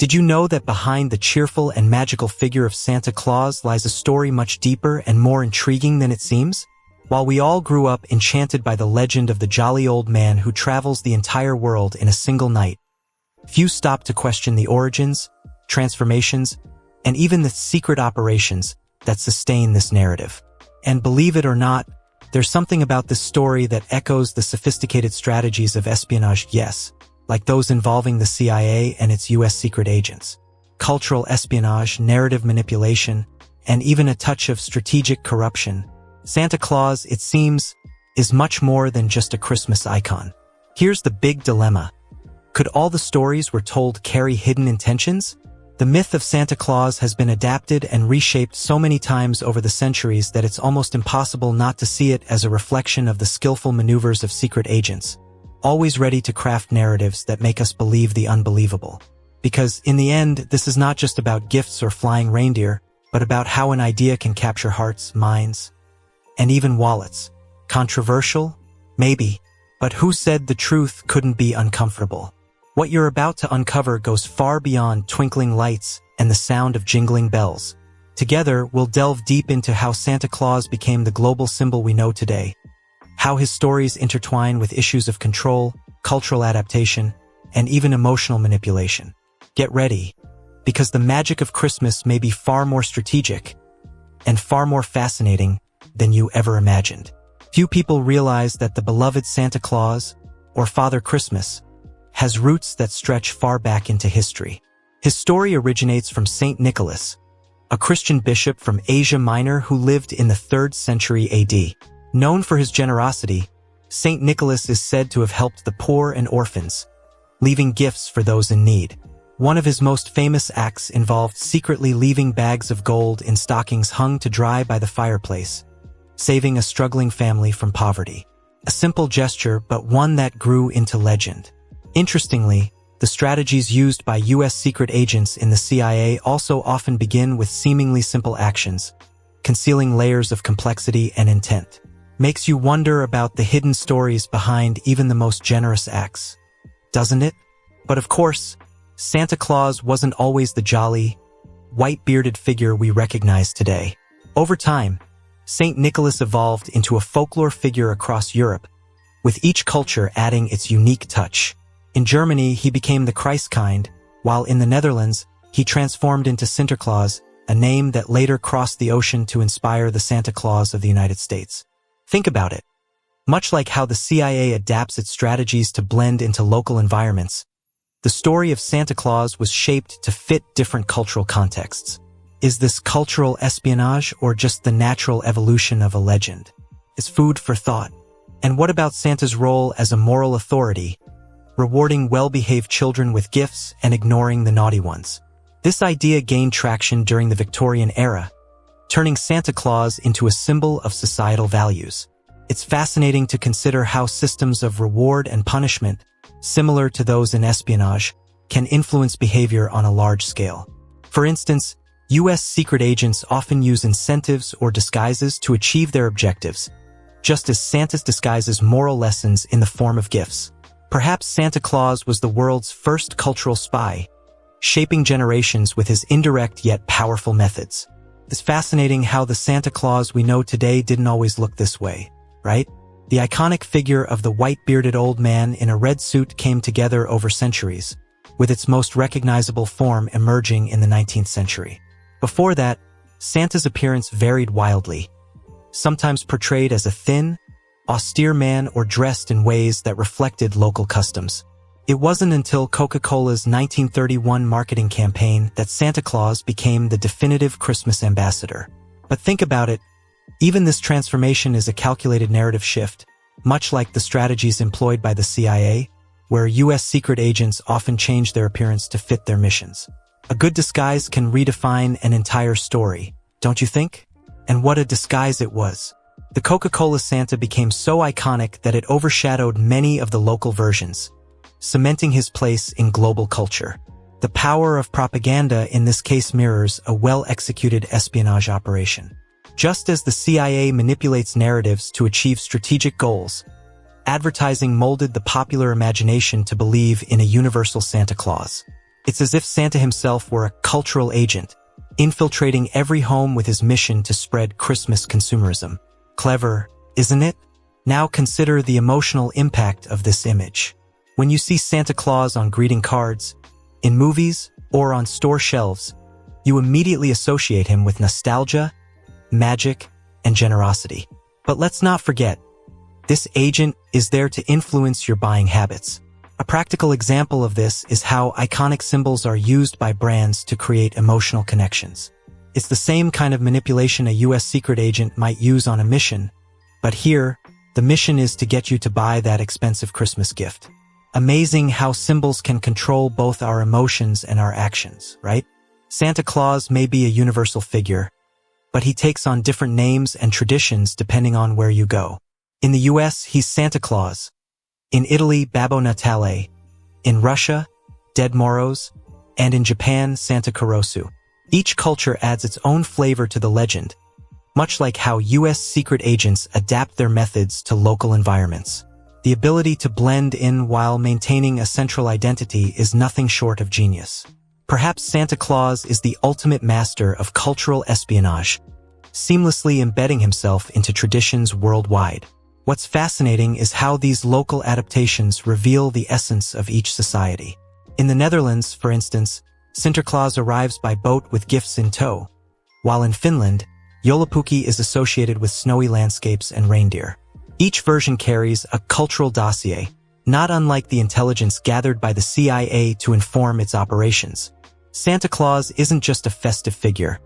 Did you know that behind the cheerful and magical figure of Santa Claus lies a story much deeper and more intriguing than it seems? While we all grew up enchanted by the legend of the jolly old man who travels the entire world in a single night, few stopped to question the origins, transformations, and even the secret operations that sustain this narrative. And believe it or not, there's something about this story that echoes the sophisticated strategies of espionage, yes, like those involving the CIA and its US secret agents. Cultural espionage, narrative manipulation, and even a touch of strategic corruption. Santa Claus, it seems, is much more than just a Christmas icon. Here's the big dilemma. Could all the stories we're told carry hidden intentions? The myth of Santa Claus has been adapted and reshaped so many times over the centuries that it's almost impossible not to see it as a reflection of the skillful maneuvers of secret agents, always ready to craft narratives that make us believe the unbelievable. Because, in the end, this is not just about gifts or flying reindeer, but about how an idea can capture hearts, minds, and even wallets. Controversial? Maybe. But who said the truth couldn't be uncomfortable? What you're about to uncover goes far beyond twinkling lights and the sound of jingling bells. Together, we'll delve deep into how Santa Claus became the global symbol we know today, how his stories intertwine with issues of control, cultural adaptation, and even emotional manipulation. Get ready, because the magic of Christmas may be far more strategic and far more fascinating than you ever imagined. Few people realize that the beloved Santa Claus, or Father Christmas, has roots that stretch far back into history. His story originates from Saint Nicholas, a Christian bishop from Asia Minor who lived in the 3rd century AD. Known for his generosity, Saint Nicholas is said to have helped the poor and orphans, leaving gifts for those in need. One of his most famous acts involved secretly leaving bags of gold in stockings hung to dry by the fireplace, saving a struggling family from poverty. A simple gesture, but one that grew into legend. Interestingly, the strategies used by US secret agents in the CIA also often begin with seemingly simple actions, concealing layers of complexity and intent. Makes you wonder about the hidden stories behind even the most generous acts, doesn't it? But of course, Santa Claus wasn't always the jolly, white-bearded figure we recognize today. Over time, Saint Nicholas evolved into a folklore figure across Europe, with each culture adding its unique touch. In Germany, he became the Christkind, while in the Netherlands, he transformed into Sinterklaas, a name that later crossed the ocean to inspire the Santa Claus of the United States. Think about it. Much like how the CIA adapts its strategies to blend into local environments, the story of Santa Claus was shaped to fit different cultural contexts. Is this cultural espionage or just the natural evolution of a legend? It's food for thought. And what about Santa's role as a moral authority, rewarding well-behaved children with gifts and ignoring the naughty ones? This idea gained traction during the Victorian era, turning Santa Claus into a symbol of societal values. It's fascinating to consider how systems of reward and punishment, similar to those in espionage, can influence behavior on a large scale. For instance, US secret agents often use incentives or disguises to achieve their objectives, just as Santa's disguises moral lessons in the form of gifts. Perhaps Santa Claus was the world's first cultural spy, shaping generations with his indirect yet powerful methods. It's fascinating how the Santa Claus we know today didn't always look this way, right? The iconic figure of the white-bearded old man in a red suit came together over centuries, with its most recognizable form emerging in the 19th century. Before that, Santa's appearance varied wildly, sometimes portrayed as a thin, austere man or dressed in ways that reflected local customs. It wasn't until Coca-Cola's 1931 marketing campaign that Santa Claus became the definitive Christmas ambassador. But think about it, even this transformation is a calculated narrative shift, much like the strategies employed by the CIA, where US secret agents often change their appearance to fit their missions. A good disguise can redefine an entire story, don't you think? And what a disguise it was. The Coca-Cola Santa became so iconic that it overshadowed many of the local versions, cementing his place in global culture. The power of propaganda in this case mirrors a well-executed espionage operation. Just as the CIA manipulates narratives to achieve strategic goals, advertising molded the popular imagination to believe in a universal Santa Claus. It's as if Santa himself were a cultural agent, infiltrating every home with his mission to spread Christmas consumerism. Clever, isn't it? Now consider the emotional impact of this image. When you see Santa Claus on greeting cards, in movies, or on store shelves, you immediately associate him with nostalgia, magic, and generosity. But let's not forget, this agent is there to influence your buying habits. A practical example of this is how iconic symbols are used by brands to create emotional connections. It's the same kind of manipulation a US secret agent might use on a mission, but here, the mission is to get you to buy that expensive Christmas gift. Amazing how symbols can control both our emotions and our actions, right? Santa Claus may be a universal figure, but he takes on different names and traditions depending on where you go. In the US, he's Santa Claus. In Italy, Babbo Natale. In Russia, Dead Moros. And in Japan, Santa Carosu. Each culture adds its own flavor to the legend, much like how US secret agents adapt their methods to local environments. The ability to blend in while maintaining a central identity is nothing short of genius. Perhaps Santa Claus is the ultimate master of cultural espionage, seamlessly embedding himself into traditions worldwide. What's fascinating is how these local adaptations reveal the essence of each society. In the Netherlands, for instance, Santa Claus arrives by boat with gifts in tow, while in Finland, Joulupukki is associated with snowy landscapes and reindeer. Each version carries a cultural dossier, not unlike the intelligence gathered by the CIA to inform its operations. Santa Claus isn't just a festive figure.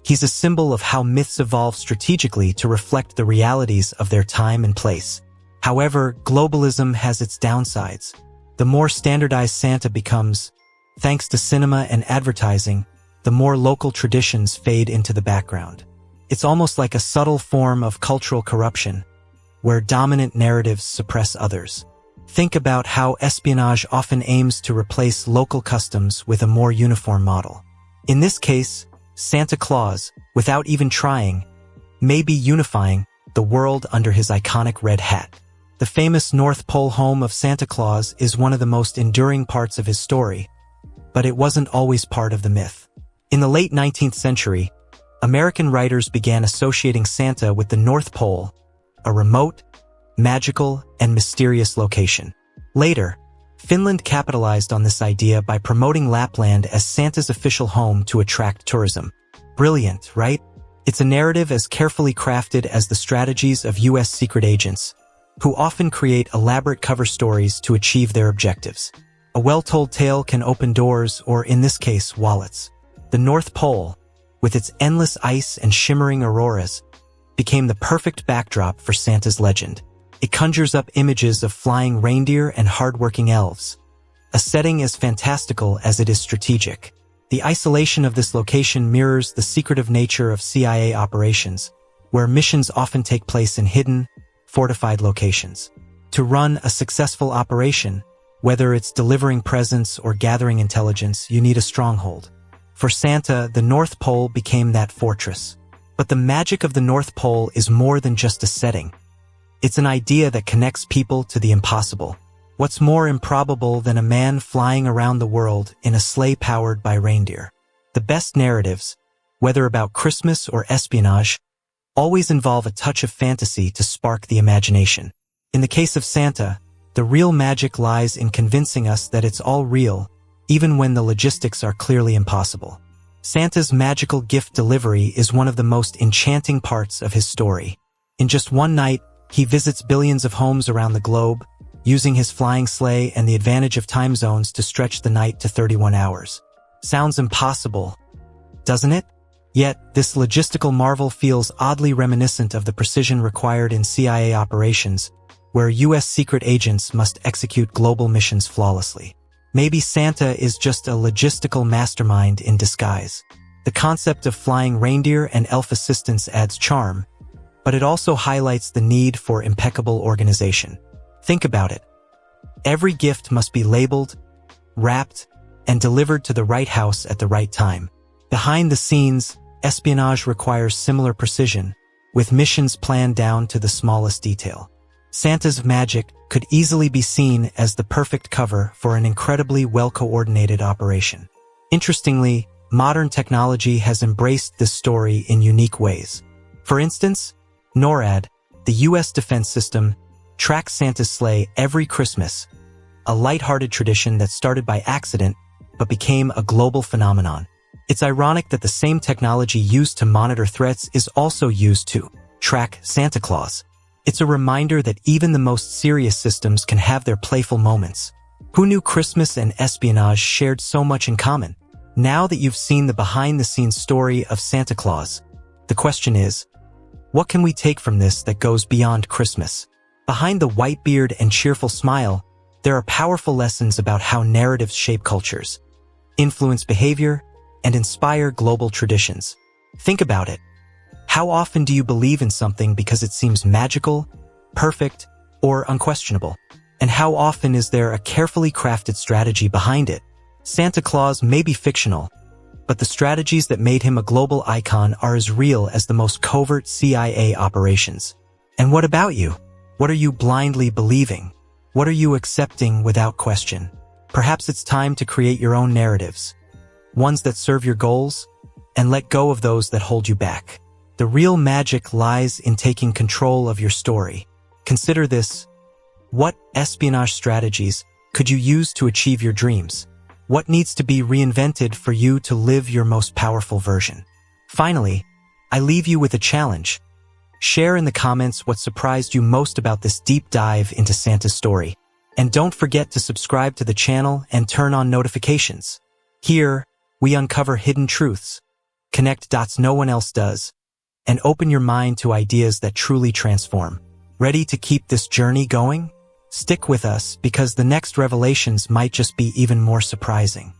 He's a symbol of how myths evolve strategically to reflect the realities of their time and place. However, globalism has its downsides. The more standardized Santa becomes, thanks to cinema and advertising, the more local traditions fade into the background. It's almost like a subtle form of cultural corruption, where dominant narratives suppress others. Think about how espionage often aims to replace local customs with a more uniform model. In this case, Santa Claus, without even trying, may be unifying the world under his iconic red hat. The famous North Pole home of Santa Claus is one of the most enduring parts of his story, but it wasn't always part of the myth. In the late 19th century, American writers began associating Santa with the North Pole, a remote, magical, and mysterious location. Later, Finland capitalized on this idea by promoting Lapland as Santa's official home to attract tourism. Brilliant, right? It's a narrative as carefully crafted as the strategies of US secret agents, who often create elaborate cover stories to achieve their objectives. A well-told tale can open doors, or in this case, wallets. The North Pole, with its endless ice and shimmering auroras, became the perfect backdrop for Santa's legend. It conjures up images of flying reindeer and hardworking elves, a setting as fantastical as it is strategic. The isolation of this location mirrors the secretive nature of CIA operations, where missions often take place in hidden, fortified locations. To run a successful operation, whether it's delivering presents or gathering intelligence, you need a stronghold. For Santa, the North Pole became that fortress. But the magic of the North Pole is more than just a setting. It's an idea that connects people to the impossible. What's more improbable than a man flying around the world in a sleigh powered by reindeer? The best narratives, whether about Christmas or espionage, always involve a touch of fantasy to spark the imagination. In the case of Santa, the real magic lies in convincing us that it's all real, even when the logistics are clearly impossible. Santa's magical gift delivery is one of the most enchanting parts of his story. In just one night, he visits billions of homes around the globe, using his flying sleigh and the advantage of time zones to stretch the night to 31 hours. Sounds impossible, doesn't it? Yet, this logistical marvel feels oddly reminiscent of the precision required in CIA operations, where US secret agents must execute global missions flawlessly. Maybe Santa is just a logistical mastermind in disguise. The concept of flying reindeer and elf assistance adds charm, but it also highlights the need for impeccable organization. Think about it. Every gift must be labeled, wrapped, and delivered to the right house at the right time. Behind the scenes, espionage requires similar precision, with missions planned down to the smallest detail. Santa's magic could easily be seen as the perfect cover for an incredibly well-coordinated operation. Interestingly, modern technology has embraced this story in unique ways. For instance, NORAD, the U.S. defense system, tracks Santa's sleigh every Christmas, a lighthearted tradition that started by accident but became a global phenomenon. It's ironic that the same technology used to monitor threats is also used to track Santa Claus. It's a reminder that even the most serious systems can have their playful moments. Who knew Christmas and espionage shared so much in common? Now that you've seen the behind-the-scenes story of Santa Claus, the question is, what can we take from this that goes beyond Christmas? Behind the white beard and cheerful smile, there are powerful lessons about how narratives shape cultures, influence behavior, and inspire global traditions. Think about it. How often do you believe in something because it seems magical, perfect, or unquestionable? And how often is there a carefully crafted strategy behind it? Santa Claus may be fictional, but the strategies that made him a global icon are as real as the most covert CIA operations. And what about you? What are you blindly believing? What are you accepting without question? Perhaps it's time to create your own narratives, ones that serve your goals, and let go of those that hold you back. The real magic lies in taking control of your story. Consider this. What espionage strategies could you use to achieve your dreams? What needs to be reinvented for you to live your most powerful version? Finally, I leave you with a challenge. Share in the comments what surprised you most about this deep dive into Santa's story. And don't forget to subscribe to the channel and turn on notifications. Here, we uncover hidden truths, connect dots no one else does, and open your mind to ideas that truly transform. Ready to keep this journey going? Stick with us because the next revelations might just be even more surprising.